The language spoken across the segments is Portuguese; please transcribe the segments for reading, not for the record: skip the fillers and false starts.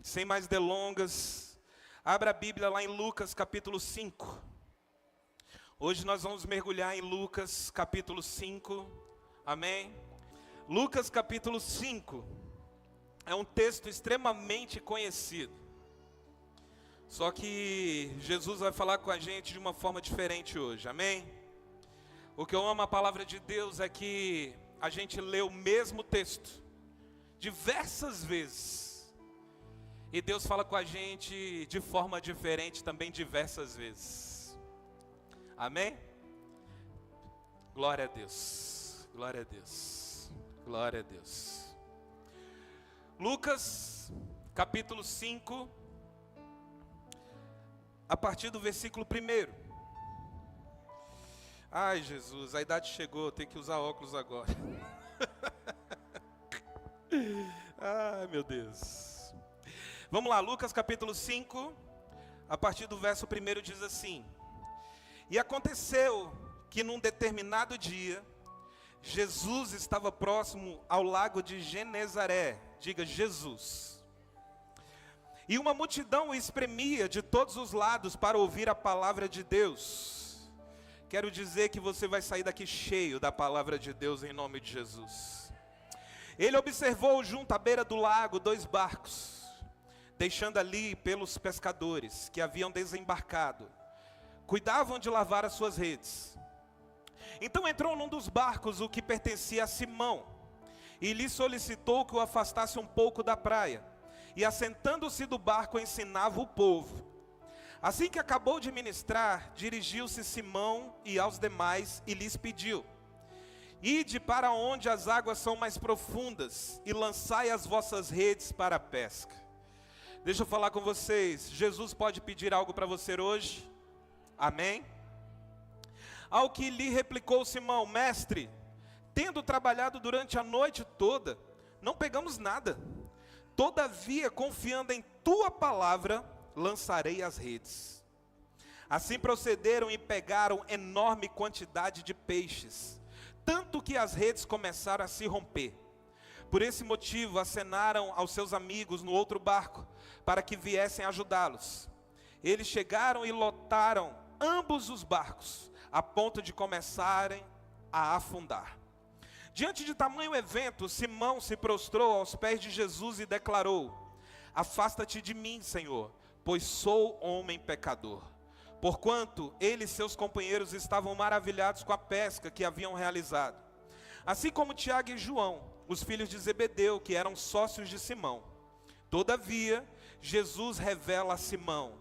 Sem mais delongas, abra a Bíblia lá em Lucas capítulo 5. Hoje nós vamos mergulhar em Lucas capítulo 5, amém? Lucas capítulo 5 é um texto extremamente conhecido. Só que Jesus vai falar com a gente de uma forma diferente hoje, amém? O que eu amo a palavra de Deus é que a gente lê o mesmo texto diversas vezes. E Deus fala com a gente de forma diferente também diversas vezes. Amém? Glória a Deus. Glória a Deus. Glória a Deus. Lucas, capítulo 5, a partir do versículo 1. Ai, Jesus, a idade chegou, tem que usar óculos agora. Ai, meu Deus. Vamos lá, Lucas capítulo 5, a partir do verso 1 diz assim: E aconteceu que num determinado dia, Jesus estava próximo ao lago de Genezaré, diga Jesus. E uma multidão o espremia de todos os lados para ouvir a palavra de Deus. Quero dizer que você vai sair daqui cheio da palavra de Deus em nome de Jesus. Ele observou junto à beira do lago 2 barcos, deixando ali pelos pescadores que haviam desembarcado, cuidavam de lavar as suas redes. Então entrou num dos barcos o que pertencia a Simão, e lhe solicitou que o afastasse um pouco da praia, e assentando-se do barco ensinava o povo. Assim que acabou de ministrar, dirigiu-se Simão e aos demais e lhes pediu: Ide para onde as águas são mais profundas, e lançai as vossas redes para a pesca. Deixa eu falar com vocês, Jesus pode pedir algo para você hoje? Amém? Ao que lhe replicou Simão: Mestre, tendo trabalhado durante a noite toda, não pegamos nada. Todavia, confiando em tua palavra, lançarei as redes. Assim procederam e pegaram enorme quantidade de peixes, tanto que as redes começaram a se romper. Por esse motivo, acenaram aos seus amigos no outro barco, para que viessem ajudá-los. Eles chegaram e lotaram ambos os barcos, a ponto de começarem a afundar. Diante de tamanho evento, Simão se prostrou aos pés de Jesus e declarou: Afasta-te de mim, Senhor, pois sou homem pecador. Porquanto ele e seus companheiros estavam maravilhados com a pesca que haviam realizado. Assim como Tiago e João, os filhos de Zebedeu, que eram sócios de Simão. Todavia, Jesus revela a Simão: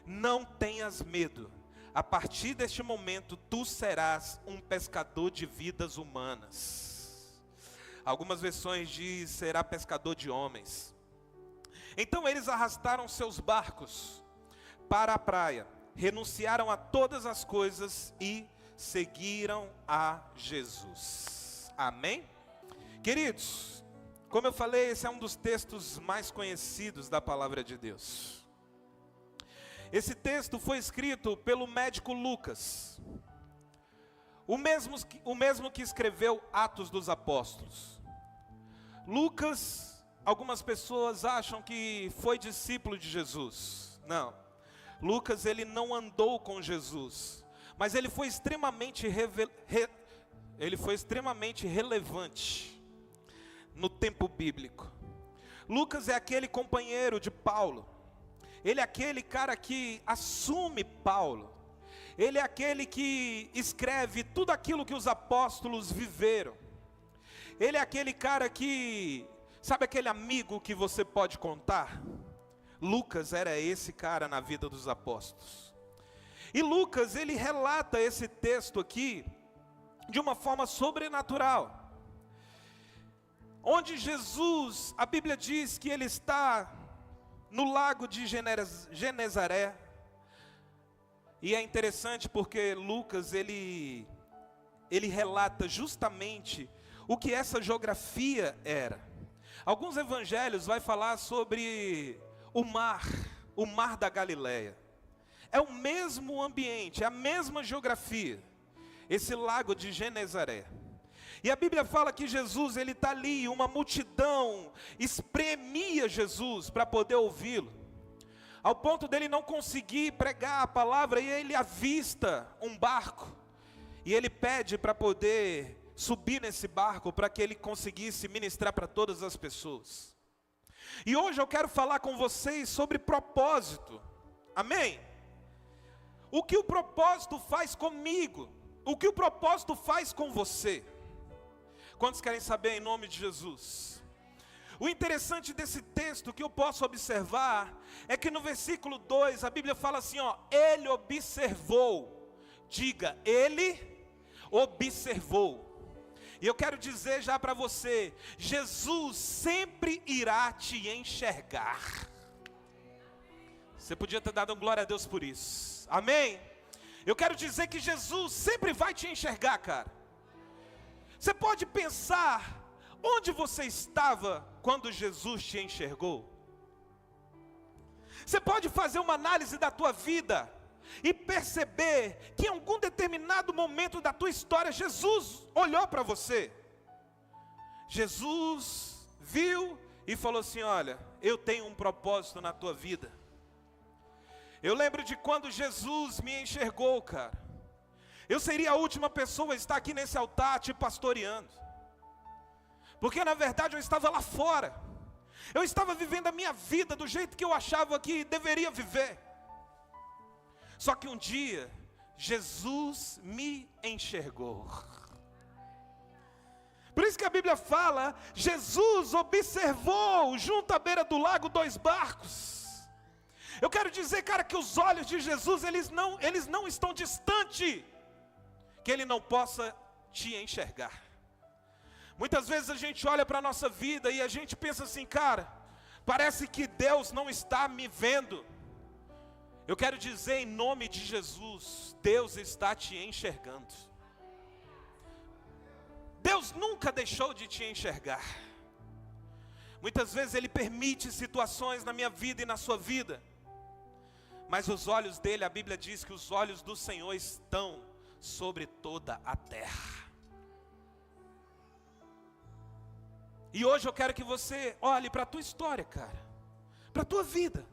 Não tenhas medo, a partir deste momento tu serás um pescador de vidas humanas. Algumas versões dizem: será pescador de homens. Então eles arrastaram seus barcos para a praia, renunciaram a todas as coisas e seguiram a Jesus. Amém? Queridos, como eu falei, esse é um dos textos mais conhecidos da palavra de Deus. Esse texto foi escrito pelo médico Lucas, o mesmo que escreveu Atos dos Apóstolos. Lucas, algumas pessoas acham que foi discípulo de Jesus. Não, Lucas ele não andou com Jesus, mas ele foi extremamente relevante no tempo bíblico. Lucas é aquele companheiro de Paulo. Ele é aquele cara que assume Paulo. Ele é aquele que escreve tudo aquilo que os apóstolos viveram. Ele é aquele cara que, sabe aquele amigo que você pode contar? Lucas era esse cara na vida dos apóstolos. E Lucas, ele relata esse texto aqui de uma forma sobrenatural. Onde Jesus, a Bíblia diz que ele está no lago de Genezaré. E é interessante porque Lucas, ele relata justamente o que essa geografia era. Alguns evangelhos vai falar sobre o mar da Galileia. É o mesmo ambiente, é a mesma geografia, esse lago de Genezaré. E a Bíblia fala que Jesus, ele está ali, uma multidão espremia Jesus para poder ouvi-lo, ao ponto dele não conseguir pregar a palavra, e ele avista um barco, e ele pede para poder subir nesse barco, para que ele conseguisse ministrar para todas as pessoas. E hoje eu quero falar com vocês sobre propósito, amém? O que o propósito faz comigo, o que o propósito faz com você. Quantos querem saber em nome de Jesus? O interessante desse texto que eu posso observar é que no versículo 2 a Bíblia fala assim, ó, ele observou. Diga, ele observou. E eu quero dizer já para você, Jesus sempre irá te enxergar. Você podia ter dado glória a Deus por isso, amém? Eu quero dizer que Jesus sempre vai te enxergar, cara. Você pode pensar, onde você estava quando Jesus te enxergou? Você pode fazer uma análise da tua vida e perceber que em algum determinado momento da tua história, Jesus olhou para você. Jesus viu e falou assim, olha, eu tenho um propósito na tua vida. Eu lembro de quando Jesus me enxergou, cara. Eu seria a última pessoa a estar aqui nesse altar te pastoreando. Porque na verdade eu estava lá fora. Eu estava vivendo a minha vida do jeito que eu achava que deveria viver. Só que um dia, Jesus me enxergou. Por isso que a Bíblia fala, Jesus observou junto à beira do lago 2 barcos. Eu quero dizer, cara, que os olhos de Jesus, eles não estão distantes, que Ele não possa te enxergar. Muitas vezes a gente olha para a nossa vida e a gente pensa assim, cara, parece que Deus não está me vendo. Eu quero dizer em nome de Jesus, Deus está te enxergando. Deus nunca deixou de te enxergar. Muitas vezes Ele permite situações na minha vida e na sua vida, mas os olhos dele, a Bíblia diz que os olhos do Senhor estão sobre toda a terra. E hoje eu quero que você olhe para a tua história, cara, para a tua vida.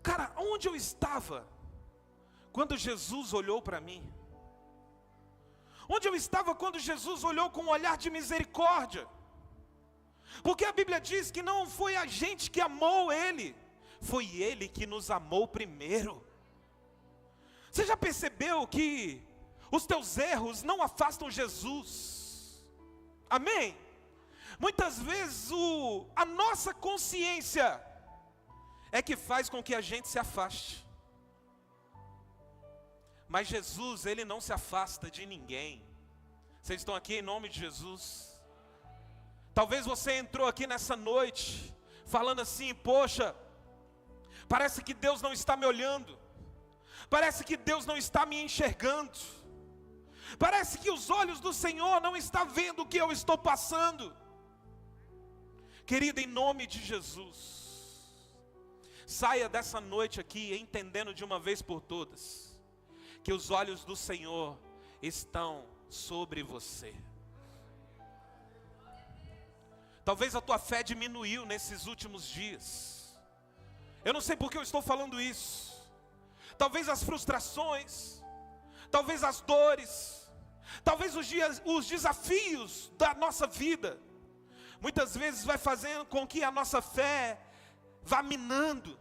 Cara, onde eu estava quando Jesus olhou para mim? Onde eu estava quando Jesus olhou com um olhar de misericórdia? Porque a Bíblia diz que não foi a gente que amou Ele, foi Ele que nos amou primeiro. Você já percebeu que os teus erros não afastam Jesus? Amém? Muitas vezes a nossa consciência é que faz com que a gente se afaste. Mas Jesus, Ele não se afasta de ninguém. Vocês estão aqui em nome de Jesus? Talvez você entrou aqui nessa noite falando assim, poxa, parece que Deus não está me olhando. Parece que Deus não está me enxergando. Parece que os olhos do Senhor não estão vendo o que eu estou passando. Querido, em nome de Jesus, saia dessa noite aqui entendendo de uma vez por todas que os olhos do Senhor estão sobre você. Talvez a tua fé diminuiu nesses últimos dias. Eu não sei por que eu estou falando isso. Talvez as frustrações, talvez as dores, talvez os desafios da nossa vida, muitas vezes vai fazendo com que a nossa fé vá minando.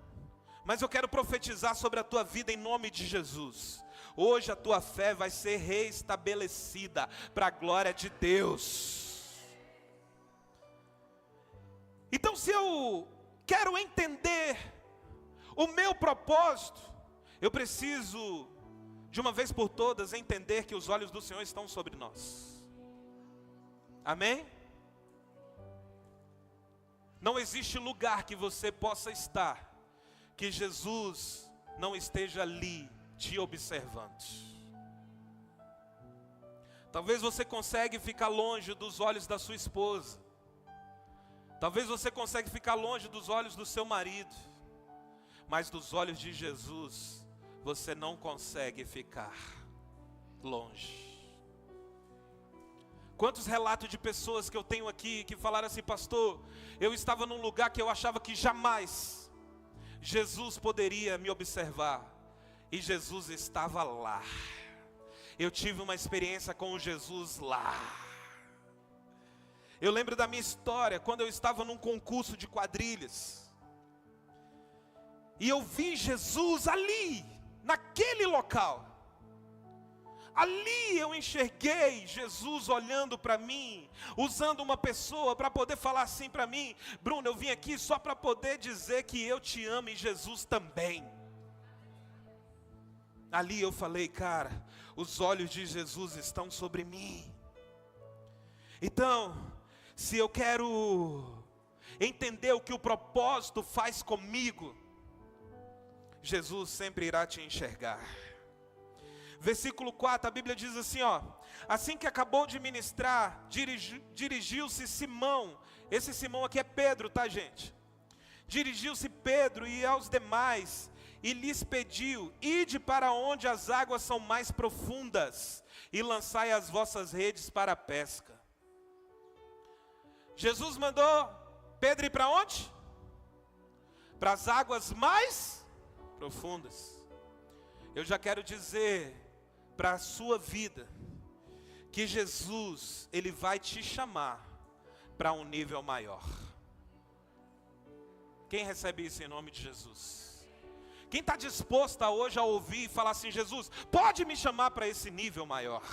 Mas eu quero profetizar sobre a tua vida em nome de Jesus. Hoje a tua fé vai ser reestabelecida para a glória de Deus. Então, se eu quero entender o meu propósito, eu preciso, de uma vez por todas, entender que os olhos do Senhor estão sobre nós. Amém? Não existe lugar que você possa estar, que Jesus não esteja ali, te observando. Talvez você consiga ficar longe dos olhos da sua esposa. Talvez você consiga ficar longe dos olhos do seu marido. Mas dos olhos de Jesus, você não consegue ficar longe. Quantos relatos de pessoas que eu tenho aqui que falaram assim: pastor, eu estava num lugar que eu achava que jamais Jesus poderia me observar, e Jesus estava lá. Eu tive uma experiência com Jesus lá. Eu lembro da minha história, quando eu estava num concurso de quadrilhas, e eu vi Jesus ali, naquele local. Ali eu enxerguei Jesus olhando para mim, usando uma pessoa para poder falar assim para mim: Bruno, eu vim aqui só para poder dizer que eu te amo e Jesus também. Ali eu falei: cara, os olhos de Jesus estão sobre mim. Então, se eu quero entender o que o propósito faz comigo, Jesus sempre irá te enxergar. Versículo 4, a Bíblia diz assim, ó: assim que acabou de ministrar, dirigiu-se Simão, esse Simão aqui é Pedro, tá, gente? Dirigiu-se Pedro e aos demais, e lhes pediu: ide para onde as águas são mais profundas, e lançai as vossas redes para a pesca. Jesus mandou Pedro ir para onde? Para as águas mais profundas. Eu já quero dizer para a sua vida que Jesus, Ele vai te chamar para um nível maior. Quem recebe isso em nome de Jesus? Quem está disposto a hoje a ouvir e falar assim: Jesus, pode me chamar para esse nível maior?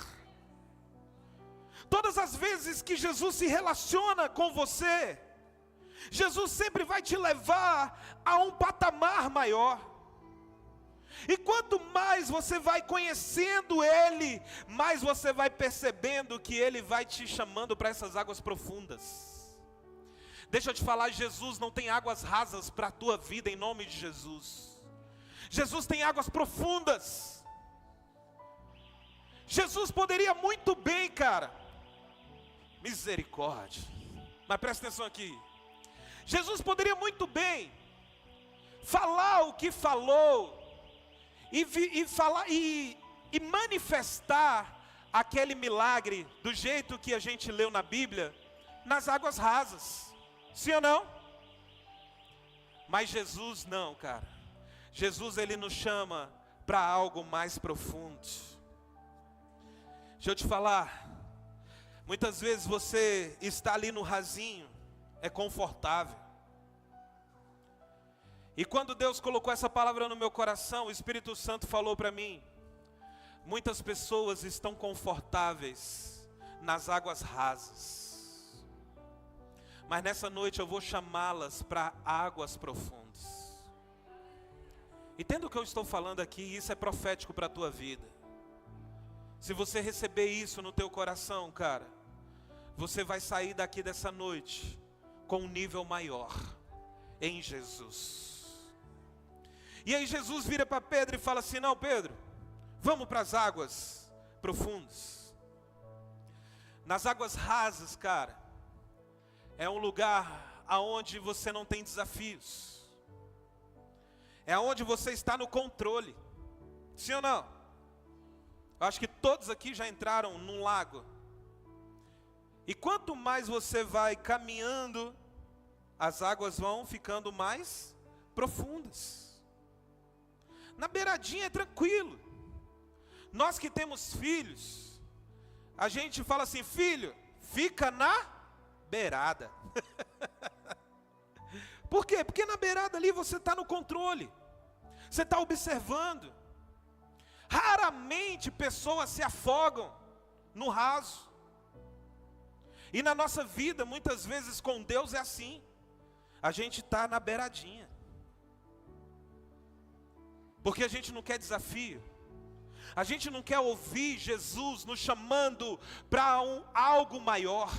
Todas as vezes que Jesus se relaciona com você, Jesus sempre vai te levar a um patamar maior. E quanto mais você vai conhecendo Ele, mais você vai percebendo que Ele vai te chamando para essas águas profundas. Deixa eu te falar, Jesus não tem águas rasas para a tua vida em nome de Jesus. Jesus tem águas profundas. Jesus poderia muito bem, cara, misericórdia, mas presta atenção aqui. Jesus poderia muito bem falar o que falou, e manifestar aquele milagre do jeito que a gente leu na Bíblia, nas águas rasas, sim ou não? Mas Jesus não, cara. Jesus, Ele nos chama para algo mais profundo. Deixa eu te falar, muitas vezes você está ali no rasinho, é confortável. E quando Deus colocou essa palavra no meu coração, o Espírito Santo falou para mim: muitas pessoas estão confortáveis nas águas rasas, mas nessa noite eu vou chamá-las para águas profundas. Entenda o que eu estou falando aqui, isso é profético para a tua vida. Se você receber isso no teu coração, cara, você vai sair daqui dessa noite com um nível maior em Jesus. E aí Jesus vira para Pedro e fala assim: não, Pedro, vamos para as águas profundas. Nas águas rasas, cara, é um lugar aonde você não tem desafios. É onde você está no controle. Sim ou não? Eu acho que todos aqui já entraram num lago. E quanto mais você vai caminhando, as águas vão ficando mais profundas. Na beiradinha é tranquilo. Nós que temos filhos, a gente fala assim: filho, fica na beirada. Por quê? Porque na beirada ali você está no controle, você está observando. Raramente pessoas se afogam no raso. E na nossa vida, muitas vezes com Deus é assim. A gente está na beiradinha, porque a gente não quer desafio. A gente não quer ouvir Jesus nos chamando para algo maior.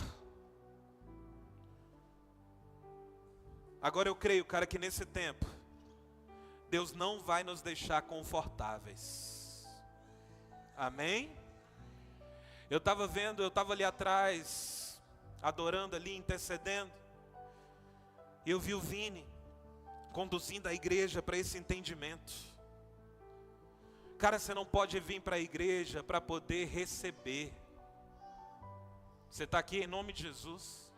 Agora eu creio, cara, que nesse tempo Deus não vai nos deixar confortáveis. Amém? Eu estava ali atrás, adorando ali, intercedendo, e eu vi o Vini conduzindo a igreja para esse entendimento. Cara, você não pode vir para a igreja para poder receber. Você está aqui em nome de Jesus?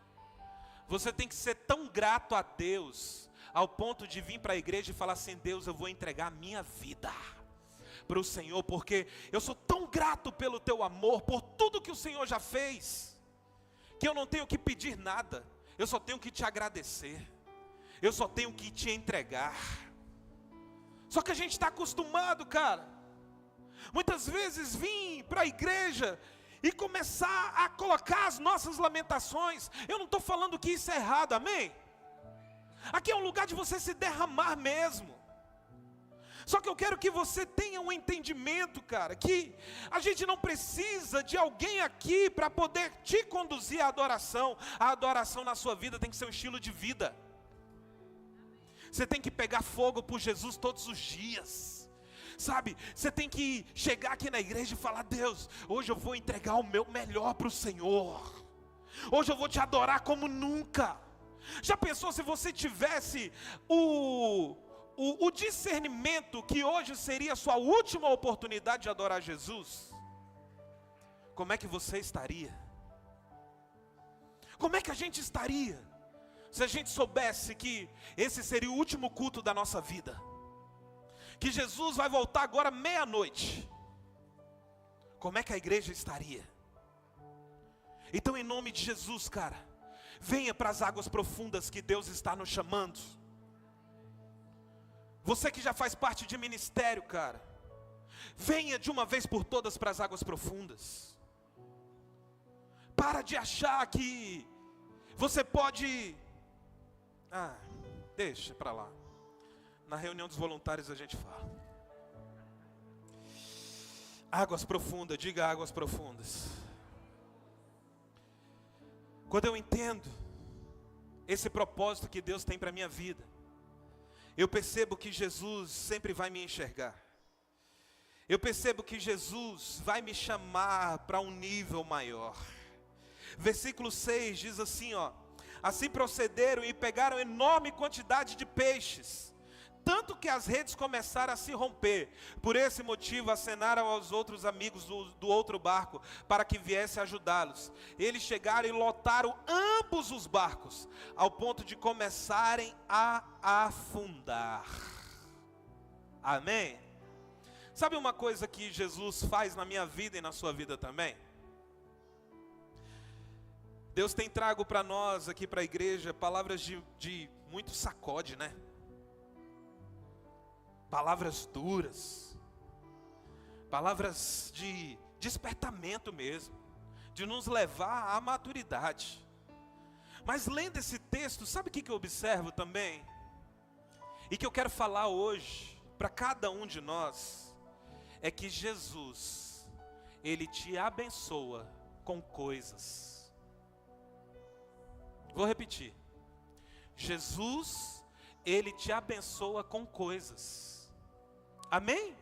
Você tem que ser tão grato a Deus, ao ponto de vir para a igreja e falar assim: Deus, eu vou entregar a minha vida para o Senhor, porque eu sou tão grato pelo teu amor, por tudo que o Senhor já fez, que eu não tenho que pedir nada, eu só tenho que te agradecer, eu só tenho que te entregar. Só que a gente está acostumado, cara, muitas vezes vir para a igreja e começar a colocar as nossas lamentações. Eu não estou falando que isso é errado, amém? Aqui é um lugar de você se derramar mesmo. Só que eu quero que você tenha um entendimento, cara, que a gente não precisa de alguém aqui para poder te conduzir à adoração. A adoração na sua vida tem que ser um estilo de vida. Você tem que pegar fogo por Jesus todos os dias. Sabe, você tem que chegar aqui na igreja e falar: Deus, hoje eu vou entregar o meu melhor para o Senhor. Hoje eu vou te adorar como nunca. Já pensou se você tivesse o discernimento que hoje seria a sua última oportunidade de adorar Jesus? Como é que você estaria? Como é que a gente estaria se a gente soubesse que esse seria o último culto da nossa vida? Que Jesus vai voltar agora meia-noite. Como é que a igreja estaria? Então, em nome de Jesus, cara, venha para as águas profundas que Deus está nos chamando. Você que já faz parte de ministério, cara, venha de uma vez por todas para as águas profundas. Para de achar que você pode... deixa para lá. Na reunião dos voluntários a gente fala. Águas profundas, diga águas profundas. Quando eu entendo esse propósito que Deus tem para a minha vida, eu percebo que Jesus sempre vai me enxergar. Eu percebo que Jesus vai me chamar para um nível maior. Versículo 6 diz assim, ó: assim procederam e pegaram enorme quantidade de peixes, tanto que as redes começaram a se romper. Por esse motivo acenaram aos outros amigos do outro barco, para que viesse ajudá-los. Eles chegaram e lotaram ambos os barcos, ao ponto de começarem a afundar. Amém? Sabe uma coisa que Jesus faz na minha vida e na sua vida também? Deus tem trago para nós aqui para a igreja palavras de muito sacode, né? Palavras duras, palavras de despertamento mesmo, de nos levar à maturidade. Mas lendo esse texto, sabe o que eu observo também? E que eu quero falar hoje para cada um de nós, é que Jesus, Ele te abençoa com coisas. Vou repetir. Jesus, Ele te abençoa com coisas. Amém?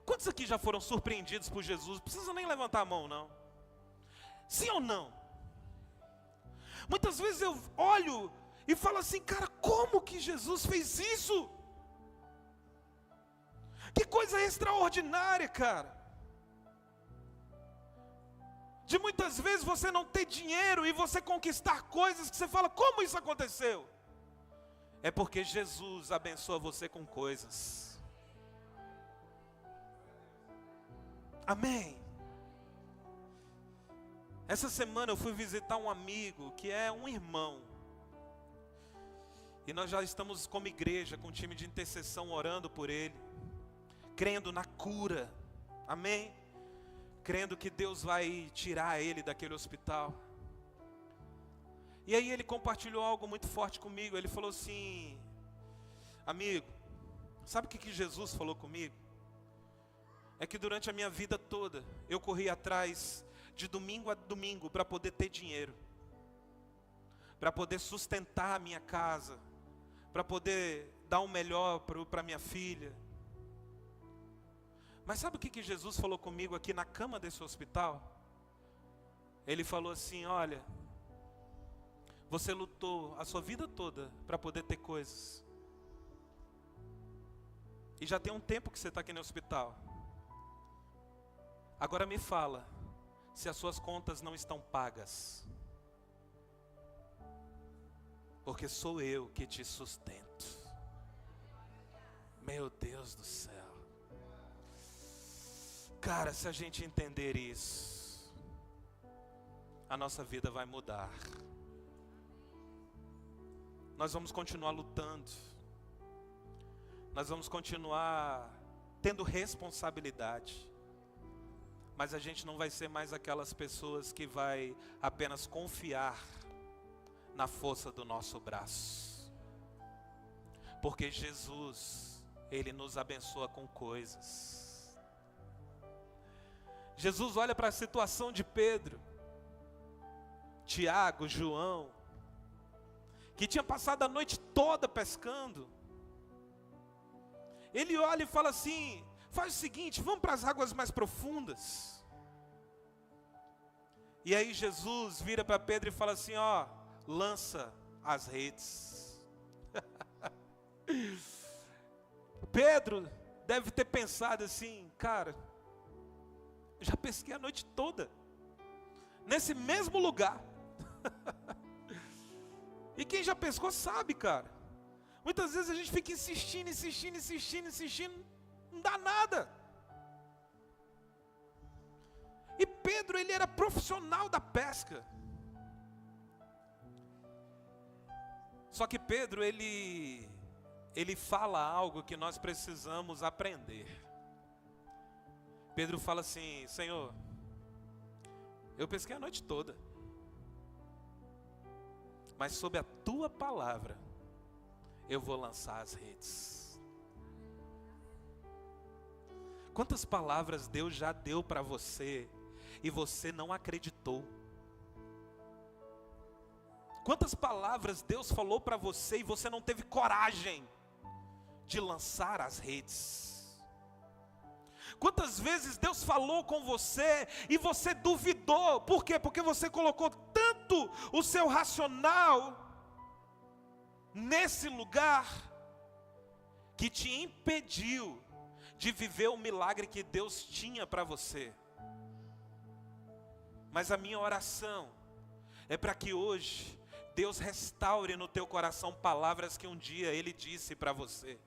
Quantos aqui já foram surpreendidos por Jesus? Não precisa nem levantar a mão, não. Sim ou não? Muitas vezes eu olho e falo assim: cara, como que Jesus fez isso? Que coisa extraordinária, cara. De muitas vezes você não ter dinheiro e você conquistar coisas que você fala: como isso aconteceu? É porque Jesus abençoa você com coisas. Amém? Essa semana eu fui visitar um amigo que é um irmão. E nós já estamos como igreja, com um time de intercessão, orando por ele, crendo na cura. Amém? Crendo que Deus vai tirar ele daquele hospital. E aí ele compartilhou algo muito forte comigo. Ele falou assim: amigo, sabe o que Jesus falou comigo? É que durante a minha vida toda, eu corri atrás de domingo a domingo para poder ter dinheiro, para poder sustentar a minha casa, para poder dar o melhor para minha filha. Mas sabe o que Jesus falou comigo aqui na cama desse hospital? Ele falou assim: olha, você lutou a sua vida toda para poder ter coisas, e já tem um tempo que você está aqui no hospital. Agora me fala, se as suas contas não estão pagas, porque sou eu que te sustento. Meu Deus do céu. Cara, se a gente entender isso, a nossa vida vai mudar. Nós vamos continuar lutando. Nós vamos continuar tendo responsabilidade. Mas a gente não vai ser mais aquelas pessoas que vai apenas confiar na força do nosso braço. Porque Jesus, Ele nos abençoa com coisas. Jesus olha para a situação de Pedro, Tiago, João, que tinha passado a noite toda pescando. Ele olha e fala assim: faz o seguinte, vamos para as águas mais profundas. E aí Jesus vira para Pedro e fala assim: ó, lança as redes. Pedro deve ter pensado assim: cara, já pesquei a noite toda, nesse mesmo lugar. E quem já pescou sabe, cara. Muitas vezes a gente fica insistindo, não dá nada. E Pedro, ele era profissional da pesca. Só que Pedro, ele fala algo que nós precisamos aprender. Pedro fala assim: Senhor, eu pesquei a noite toda, mas sob a tua palavra eu vou lançar as redes. Quantas palavras Deus já deu para você e você não acreditou? Quantas palavras Deus falou para você e você não teve coragem de lançar as redes? Quantas vezes Deus falou com você e você duvidou? Por quê? Porque você colocou tanto o seu racional nesse lugar que te impediu de viver o milagre que Deus tinha para você. Mas a minha oração é para que hoje Deus restaure no teu coração palavras que um dia Ele disse para você.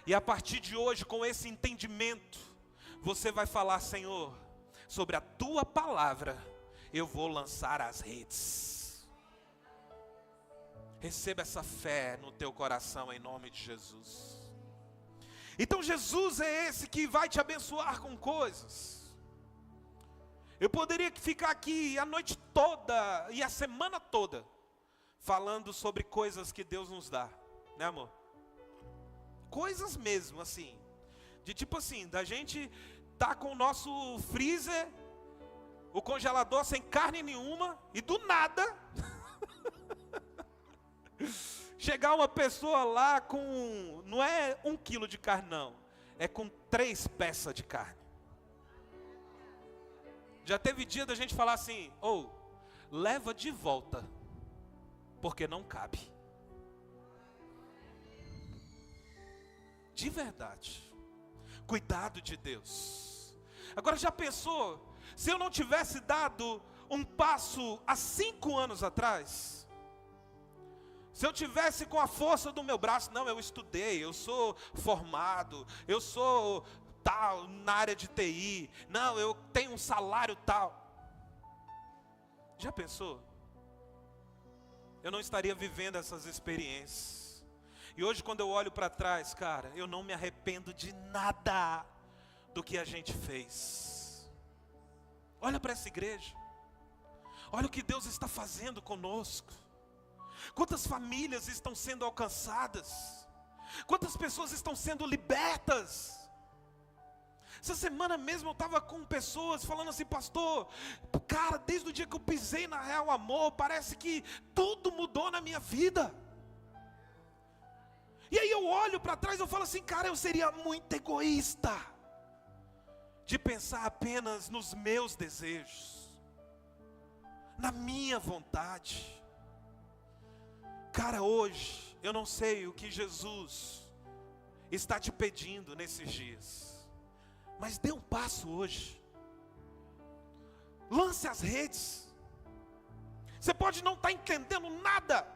E a partir de hoje, com esse entendimento, você vai falar: Senhor, sobre a tua palavra eu vou lançar as redes. Receba essa fé no teu coração em nome de Jesus. Então Jesus é esse que vai te abençoar com coisas. Eu poderia ficar aqui a noite toda e a semana toda falando sobre coisas que Deus nos dá, né, amor? Coisas mesmo, assim, de tipo assim, da gente tá com o nosso freezer, o congelador sem carne nenhuma, e do nada chegar uma pessoa lá com, não é 1 quilo de carne não, é com 3 peças de carne. Já teve dia da gente falar assim: leva de volta, porque não cabe. De verdade. Cuidado de Deus. Agora, já pensou, se eu não tivesse dado um passo há 5 anos atrás? Se eu tivesse com a força do meu braço: não, eu estudei, eu sou formado, eu sou tal na área de TI, não, eu tenho um salário tal. Já pensou? Eu não estaria vivendo essas experiências. E hoje, quando eu olho para trás, cara, eu não me arrependo de nada do que a gente fez. Olha para essa igreja. Olha o que Deus está fazendo conosco. Quantas famílias estão sendo alcançadas. Quantas pessoas estão sendo libertas. Essa semana mesmo eu estava com pessoas falando assim: pastor, cara, desde o dia que eu pisei na Real Amor, parece que tudo mudou na minha vida. E aí eu olho para trás e eu falo assim: cara, eu seria muito egoísta de pensar apenas nos meus desejos, na minha vontade. Cara, hoje eu não sei o que Jesus está te pedindo nesses dias, mas dê um passo hoje. lance as redes. Você pode não estar entendendo nada.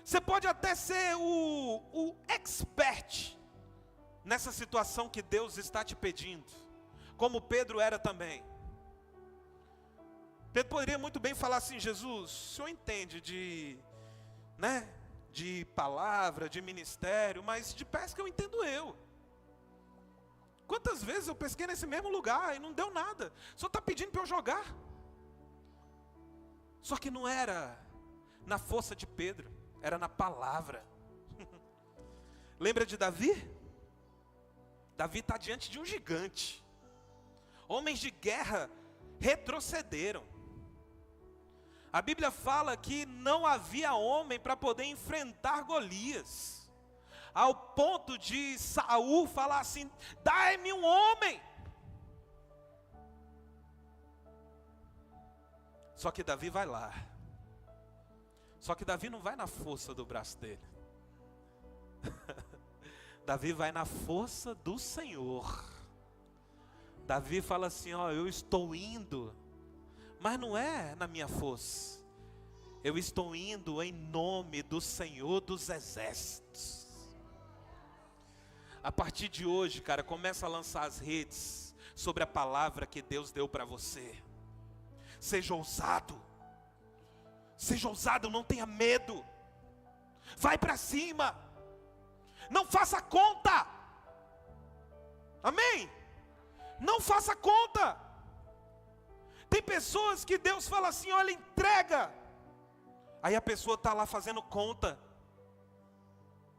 Você pode até ser o expert nessa situação que Deus está te pedindo, como Pedro era também. Pedro poderia muito bem falar assim: Jesus, o senhor entende de palavra, de ministério, mas de pesca eu entendo eu. Quantas vezes eu pesquei nesse mesmo lugar e não deu nada? O senhor está pedindo para eu jogar? Só que não era na força de Pedro, era na palavra. Lembra de Davi? Davi está diante de um gigante. Homens de guerra retrocederam. A Bíblia fala que não havia homem para poder enfrentar Golias, ao ponto de Saul falar assim: dai-me um homem. Só que Davi vai lá. Só que Davi não vai na força do braço dele. Davi vai na força do Senhor. Davi fala assim: ó, eu estou indo, mas não é na minha força. Eu estou indo em nome do Senhor dos Exércitos. A partir de hoje, cara, começa a lançar as redes sobre a palavra que Deus deu para você. Seja ousado. Seja ousado, não tenha medo. Vai para cima. Não faça conta. Amém? Não faça conta. Tem pessoas que Deus fala assim: olha, entrega. Aí a pessoa está lá fazendo conta.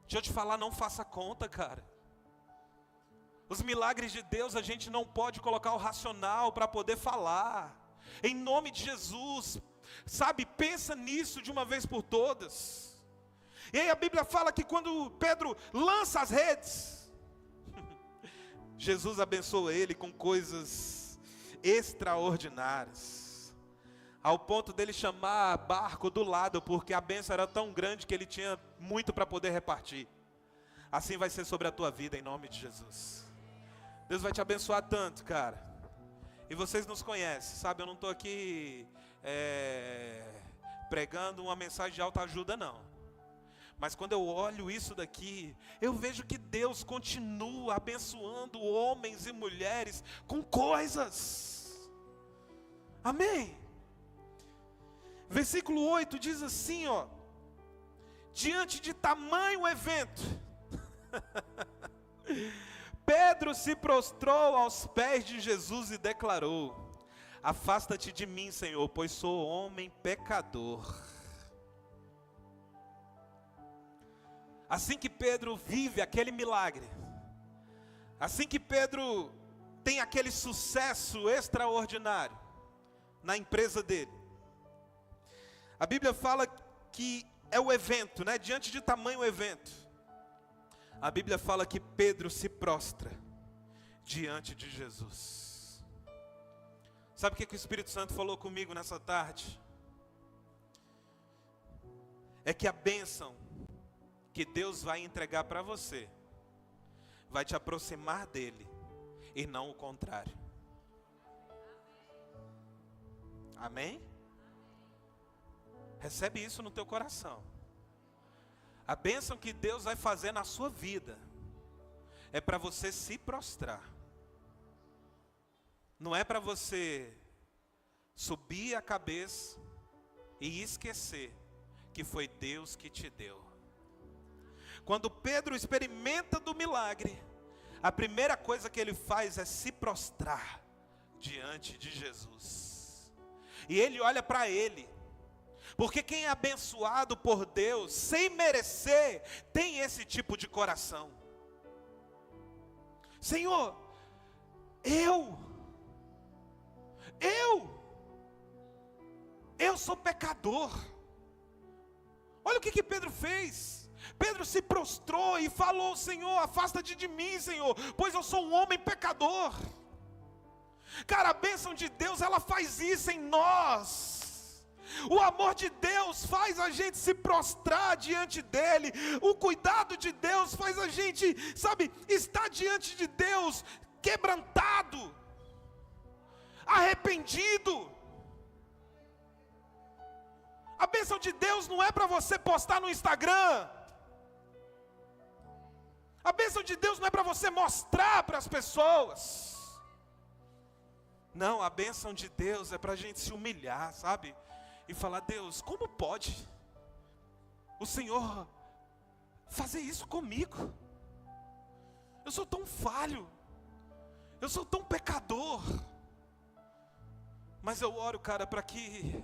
Deixa eu te falar, não faça conta, cara. Os milagres de Deus a gente não pode colocar o racional para poder falar. Em nome de Jesus, sabe, pensa nisso de uma vez por todas. E aí a Bíblia fala que quando Pedro lança as redes, Jesus abençoa ele com coisas extraordinárias, ao ponto dele chamar barco do lado, porque a bênção era tão grande que ele tinha muito para poder repartir. Assim vai ser sobre a tua vida, em nome de Jesus. Deus vai te abençoar tanto, cara. E vocês nos conhecem, sabe? Eu não estou aqui pregando uma mensagem de autoajuda, não. Mas quando eu olho isso daqui, eu vejo que Deus continua abençoando homens e mulheres com coisas. Amém? Versículo 8 diz assim, ó: diante de tamanho evento, Pedro se prostrou aos pés de Jesus e declarou: afasta-te de mim, Senhor, pois sou homem pecador. Assim que Pedro vive aquele milagre, assim que Pedro tem aquele sucesso extraordinário na empresa dele, a Bíblia fala que é o evento, né? Diante de tamanho evento, a Bíblia fala que Pedro se prostra diante de Jesus. Sabe o que o Espírito Santo falou comigo nessa tarde? É que a bênção que Deus vai entregar para você vai te aproximar dele e não o contrário. Amém? Recebe isso no teu coração. A bênção que Deus vai fazer na sua vida é para você se prostrar. Não é para você subir a cabeça e esquecer que foi Deus que te deu. Quando Pedro experimenta do milagre, a primeira coisa que ele faz é se prostrar diante de Jesus. E ele olha para ele. Porque quem é abençoado por Deus, sem merecer, tem esse tipo de coração. Senhor, eu sou pecador. Olha o que Pedro fez. Pedro se prostrou e falou: Senhor, afasta-te de mim, Senhor, pois eu sou um homem pecador. Cara, a bênção de Deus, ela faz isso em nós. O amor de Deus faz a gente se prostrar diante dele. O cuidado de Deus faz a gente, sabe, estar diante de Deus quebrantado, arrependido. A bênção de Deus não é para você postar no Instagram. A bênção de Deus não é para você mostrar para as pessoas. Não, a bênção de Deus é para a gente se humilhar, sabe? E falar: Deus, como pode o Senhor fazer isso comigo? Eu sou tão falho, eu sou tão pecador. Mas eu oro, cara, para que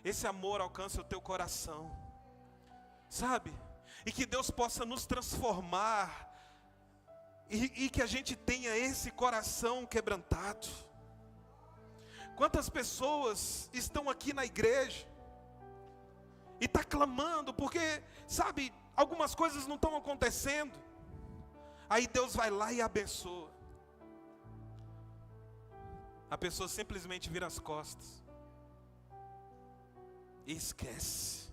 esse amor alcance o teu coração, sabe? E que Deus possa nos transformar, e que a gente tenha esse coração quebrantado. Quantas pessoas estão aqui na igreja e está clamando porque, sabe, algumas coisas não estão acontecendo. Aí Deus vai lá e abençoa. A pessoa simplesmente vira as costas e esquece.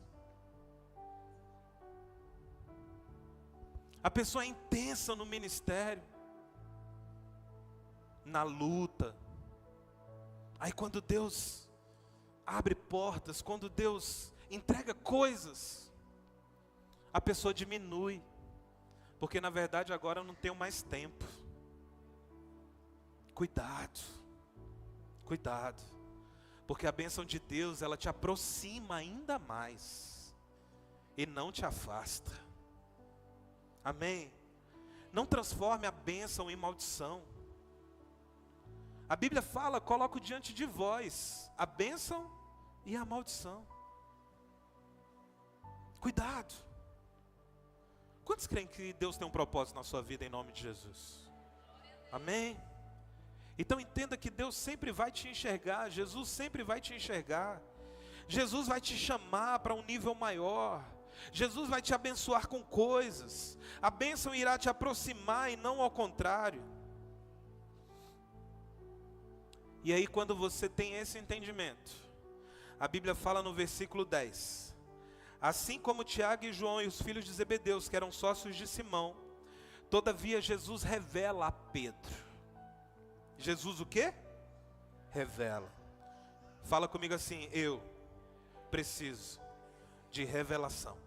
A pessoa é intensa no ministério, na luta. Aí quando Deus abre portas, quando Deus entrega coisas, a pessoa diminui. Porque na verdade agora eu não tenho mais tempo. Cuidado. Cuidado. Porque a bênção de Deus, ela te aproxima ainda mais. E não te afasta. Amém? Não transforme a bênção em maldição. A Bíblia fala: coloco diante de vós a bênção e a maldição. Cuidado. Quantos creem que Deus tem um propósito na sua vida em nome de Jesus? Amém? Então entenda que Deus sempre vai te enxergar, Jesus sempre vai te enxergar. Jesus vai te chamar para um nível maior. Jesus vai te abençoar com coisas. A bênção irá te aproximar e não ao contrário. E aí quando você tem esse entendimento, a Bíblia fala no versículo 10. Assim como Tiago e João e os filhos de Zebedeus, que eram sócios de Simão, todavia Jesus revela a Pedro. Jesus o quê? Revela. Fala comigo assim: eu preciso de revelação.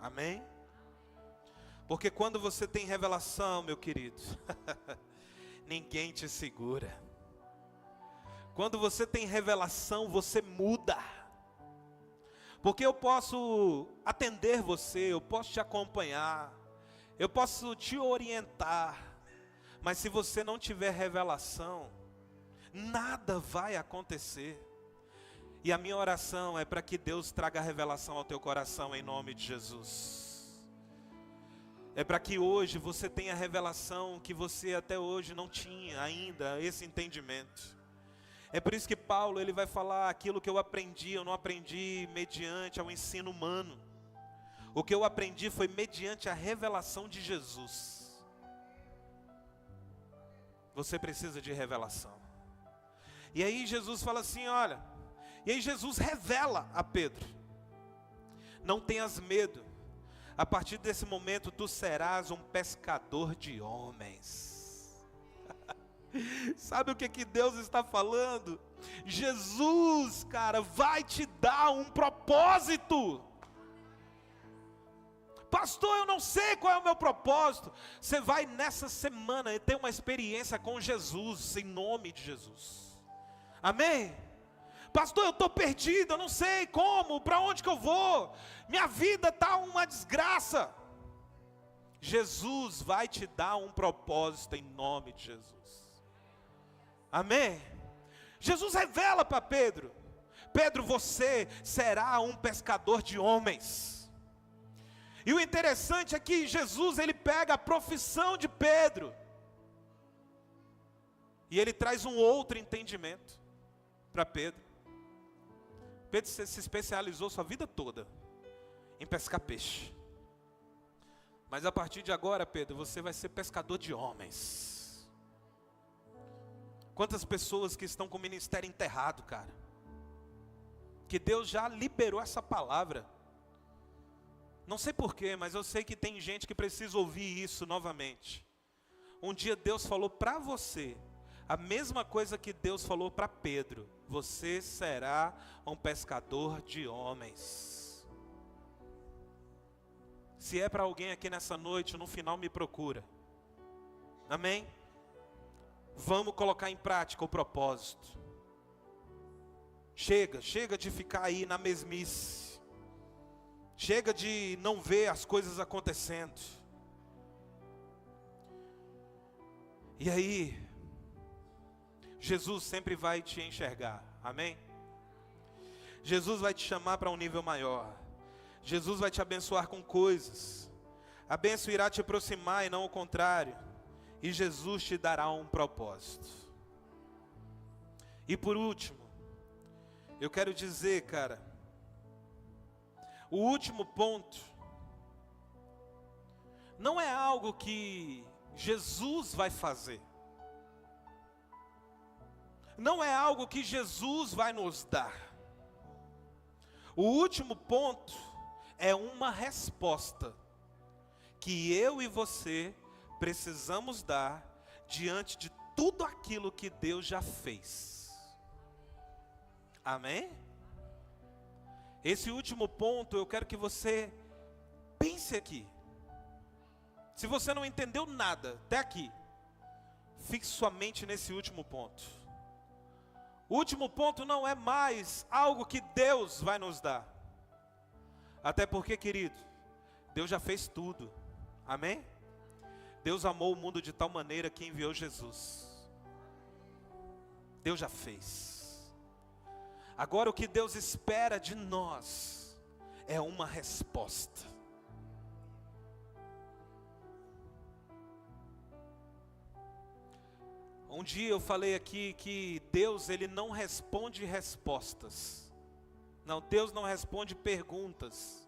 Amém? Porque quando você tem revelação, meu querido, ninguém te segura. Quando você tem revelação, você muda. Porque eu posso atender você, eu posso te acompanhar, eu posso te orientar, mas se você não tiver revelação, nada vai acontecer. E a minha oração é para que Deus traga revelação ao teu coração em nome de Jesus. É para que hoje você tenha revelação que você até hoje não tinha ainda, esse entendimento. É por isso que Paulo, ele vai falar: aquilo que eu aprendi, eu não aprendi mediante ao ensino humano. O que eu aprendi foi mediante a revelação de Jesus. Você precisa de revelação. E aí Jesus fala assim, olha, e aí Jesus revela a Pedro: não tenhas medo, a partir desse momento tu serás um pescador de homens. Sabe o que Deus está falando? Jesus, cara, vai te dar um propósito. Pastor, eu não sei qual é o meu propósito. Você vai nessa semana ter uma experiência com Jesus, em nome de Jesus. Amém? Pastor, eu estou perdido, eu não sei como, para onde que eu vou. Minha vida está uma desgraça. Jesus vai te dar um propósito em nome de Jesus. Amém? Jesus revela para Pedro: Pedro, você será um pescador de homens. E o interessante é que Jesus, ele pega a profissão de Pedro e ele traz um outro entendimento para Pedro. Pedro se especializou sua vida toda em pescar peixe. Mas a partir de agora, Pedro, você vai ser pescador de homens. Quantas pessoas que estão com o ministério enterrado, cara, que Deus já liberou essa palavra. Não sei porquê, mas eu sei que tem gente que precisa ouvir isso novamente. Um dia Deus falou para você: A mesma coisa que Deus falou para Pedro: você será um pescador de homens. Se é para alguém aqui nessa noite, no final me procura. Amém? Vamos colocar em prática o propósito. Chega de ficar aí na mesmice. Chega de não ver as coisas acontecendo. E aí, Jesus sempre vai te enxergar, amém? Jesus vai te chamar para um nível maior. Jesus vai te abençoar com coisas. A bênção irá te aproximar e não o contrário. E Jesus te dará um propósito. E por último, eu quero dizer, cara, o último ponto não é algo que Jesus vai fazer. Não é algo que Jesus vai nos dar. O último ponto é uma resposta que eu e você precisamos dar diante de tudo aquilo que Deus já fez. Amém? Esse último ponto eu quero que você pense aqui. Se você não entendeu nada até aqui, fixe sua mente nesse último ponto. O último ponto não é mais algo que Deus vai nos dar. Até porque, querido, Deus já fez tudo. Amém? Deus amou o mundo de tal maneira que enviou Jesus. Deus já fez. Agora o que Deus espera de nós é uma resposta. Um dia eu falei aqui que Deus, ele não responde respostas. Não, Deus não responde perguntas.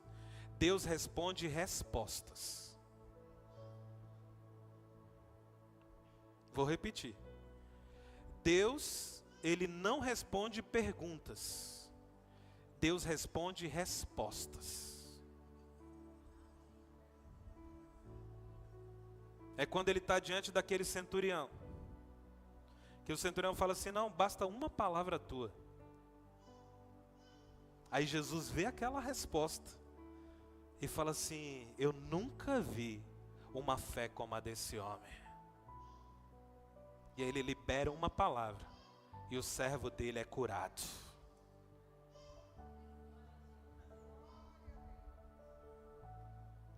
Deus responde respostas. Vou repetir. Deus, ele não responde perguntas. Deus responde respostas. É quando ele está diante daquele centurião, que o centurião fala assim: não, basta uma palavra tua. Aí Jesus vê aquela resposta e fala assim: eu nunca vi uma fé como a desse homem. E aí ele libera uma palavra e o servo dele é curado.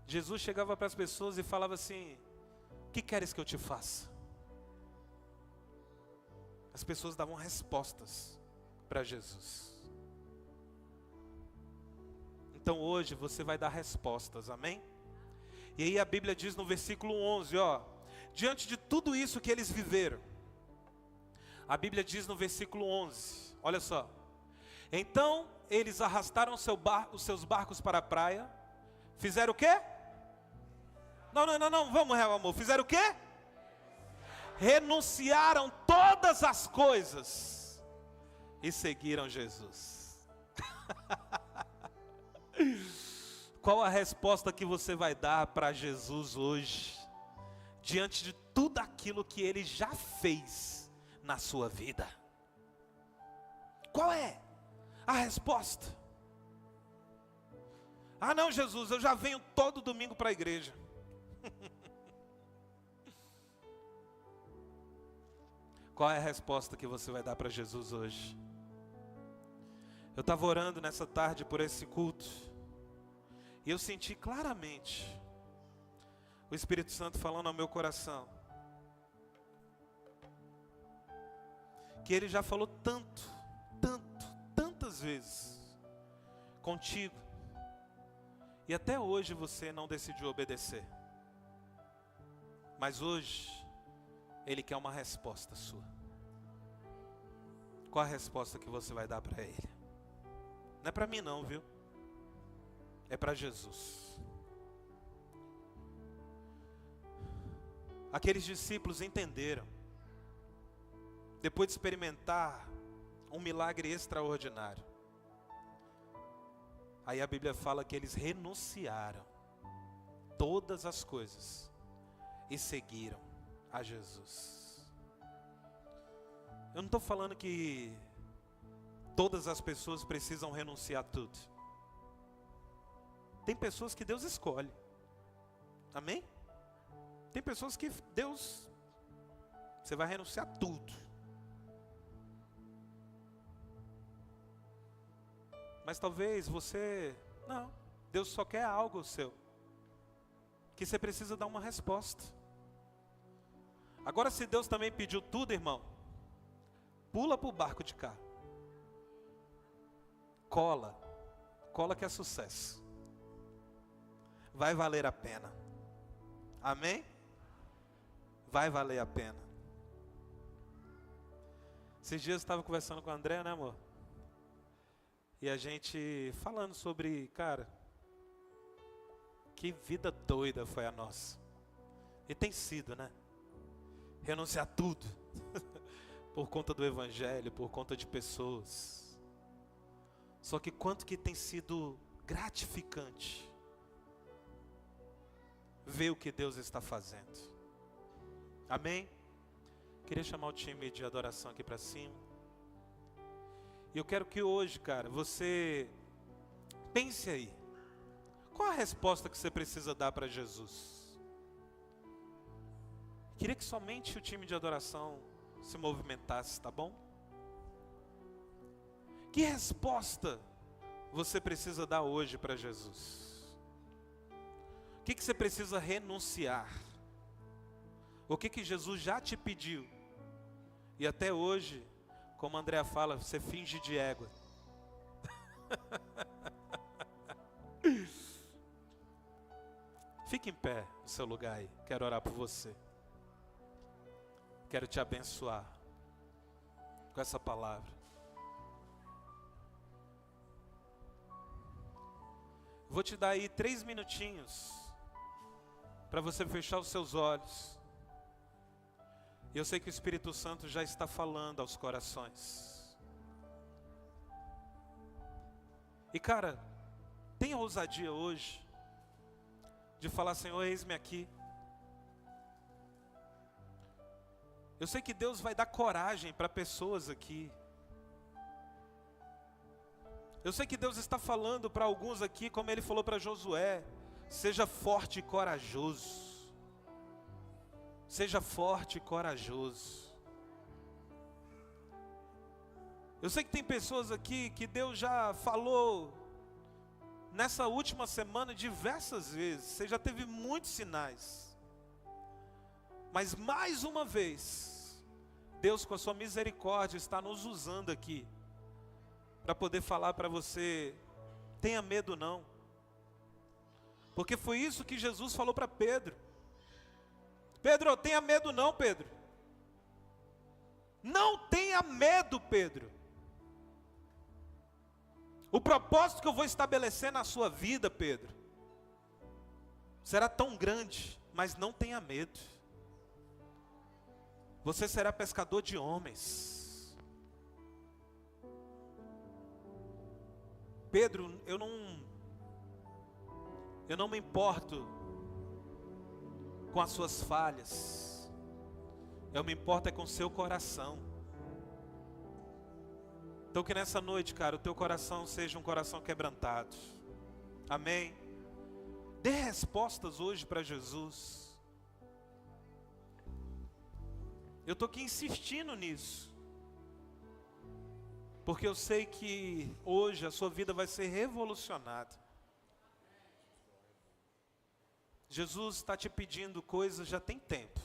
Jesus chegava para as pessoas e falava assim: o que queres que eu te faça? As pessoas davam respostas para Jesus. Então hoje você vai dar respostas, amém? E aí a Bíblia diz no versículo 11, ó, diante de tudo isso que eles viveram, a Bíblia diz no versículo 11, olha só: então eles arrastaram os seus barcos para a praia, fizeram o quê? Não, vamos, meu amor, fizeram o quê? Renunciaram todas as coisas e seguiram Jesus. Qual a resposta que você vai dar para Jesus hoje, diante de tudo aquilo que Ele já fez na sua vida? Qual é a resposta? Ah não, Jesus, eu já venho todo domingo para a igreja. Qual é a resposta que você vai dar para Jesus hoje? Eu estava orando nessa tarde por esse culto, e eu senti claramente o Espírito Santo falando ao meu coração, que Ele já falou tantas vezes contigo, e até hoje você não decidiu obedecer. Mas hoje Ele quer uma resposta sua. Qual a resposta que você vai dar para Ele? Não é para mim não, viu? É para Jesus. Aqueles discípulos entenderam, depois de experimentar um milagre extraordinário. Aí a Bíblia fala que eles renunciaram todas as coisas e seguiram a Jesus. Eu não estou falando que todas as pessoas precisam renunciar a tudo. Tem pessoas que Deus escolhe. Amém? Tem pessoas que Deus, você vai renunciar a tudo. Mas talvez você, não, Deus só quer algo seu, que você precisa dar uma resposta. Agora, se Deus também pediu tudo, irmão, pula para o barco de cá. Cola que é sucesso. Vai valer a pena. Amém? Vai valer a pena. Esses dias eu estava conversando com o André, né, amor? E a gente falando sobre, cara, que vida doida foi a nossa. E tem sido, né? Renunciar a tudo. Por conta do evangelho, por conta de pessoas. Só que quanto que tem sido gratificante ver o que Deus está fazendo. Amém? Queria chamar o time de adoração aqui para cima. E eu quero que hoje, cara, você pense aí. Qual a resposta que você precisa dar para Jesus? Queria que somente o time de adoração se movimentasse, tá bom? Que resposta você precisa dar hoje para Jesus? O que você precisa renunciar? O que Jesus já te pediu? E até hoje, como a Andrea fala, você finge de égua. Fique em pé no seu lugar aí. Quero orar por você. Quero te abençoar com essa palavra. Vou te dar aí 3 minutinhos para você fechar os seus olhos. E eu sei que o Espírito Santo já está falando aos corações. E cara, tenha ousadia hoje de falar: Senhor, eis-me aqui. Eu sei que Deus vai dar coragem para pessoas aqui. Eu sei que Deus está falando para alguns aqui, como Ele falou para Josué: seja forte e corajoso. Seja forte e corajoso. Eu sei que tem pessoas aqui que Deus já falou nessa última semana diversas vezes. Você já teve muitos sinais. Mas mais uma vez, Deus com a sua misericórdia está nos usando aqui para poder falar para você: tenha medo não. Porque foi isso que Jesus falou para Pedro. Pedro, tenha medo não, Pedro. Não tenha medo, Pedro. O propósito que eu vou estabelecer na sua vida, Pedro, será tão grande, mas não tenha medo. Você será pescador de homens. Pedro, eu não me importo com as suas falhas. Eu me importo é com o seu coração. Então que nessa noite, cara, o teu coração seja um coração quebrantado. Amém? Dê respostas hoje para Jesus. Eu estou aqui insistindo nisso. Porque eu sei que hoje a sua vida vai ser revolucionada. Jesus está te pedindo coisas já tem tempo.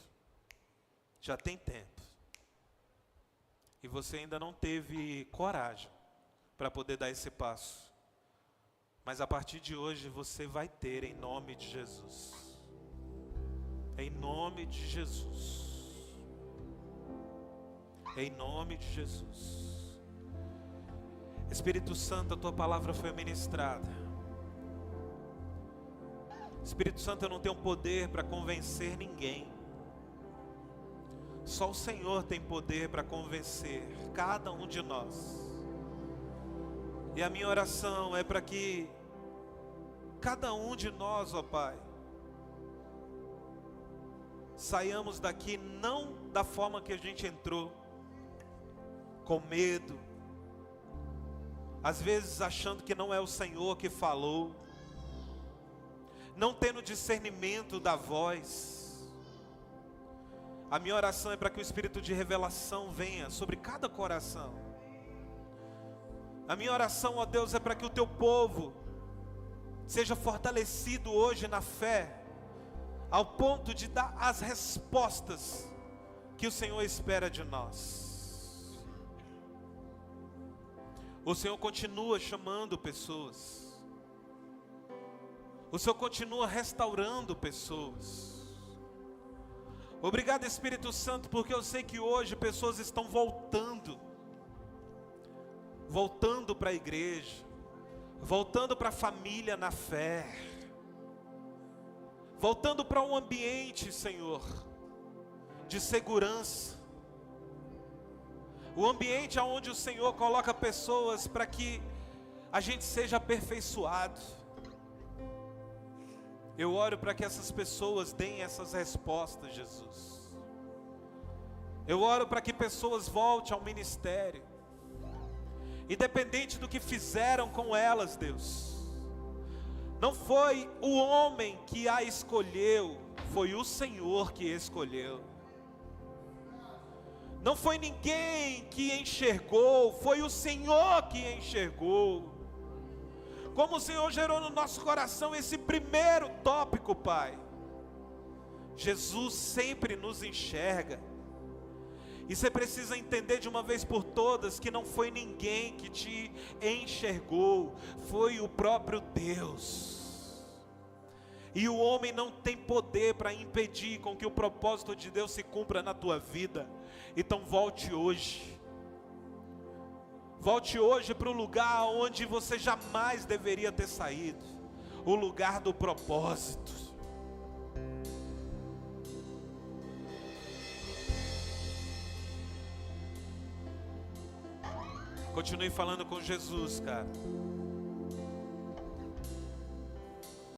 Já tem tempo. E você ainda não teve coragem para poder dar esse passo. Mas a partir de hoje você vai ter, em nome de Jesus. Em nome de Jesus. Em nome de Jesus. Espírito Santo, a tua palavra foi ministrada. Espírito Santo, eu não tenho poder para convencer ninguém. Só o Senhor tem poder para convencer cada um de nós. E a minha oração é para que cada um de nós, ó Pai, saiamos daqui não da forma que a gente entrou, com medo, às vezes achando que não é o Senhor que falou, não tendo discernimento da voz. A minha oração é para que o Espírito de revelação venha sobre cada coração. A minha oração, ó Deus, é para que o teu povo seja fortalecido hoje na fé, ao ponto de dar as respostas que o Senhor espera de nós. O Senhor continua chamando pessoas. O Senhor continua restaurando pessoas. Obrigado, Espírito Santo, porque eu sei que hoje pessoas estão voltando para a igreja, voltando para a família na fé, voltando para um ambiente, Senhor, de segurança, o ambiente onde o Senhor coloca pessoas para que a gente seja aperfeiçoado. Eu oro para que essas pessoas deem essas respostas, Jesus. Eu oro para que pessoas voltem ao ministério, independente do que fizeram com elas, Deus. Não foi o homem que a escolheu, foi o Senhor que escolheu. Não foi ninguém que enxergou, foi o Senhor que enxergou. Como o Senhor gerou no nosso coração esse primeiro tópico, Pai. Jesus sempre nos enxerga. E você precisa entender de uma vez por todas que não foi ninguém que te enxergou, foi o próprio Deus. E o homem não tem poder para impedir com que o propósito de Deus se cumpra na tua vida. Então volte hoje. Volte hoje para o lugar onde você jamais deveria ter saído. O lugar do propósito. Continue falando com Jesus, cara.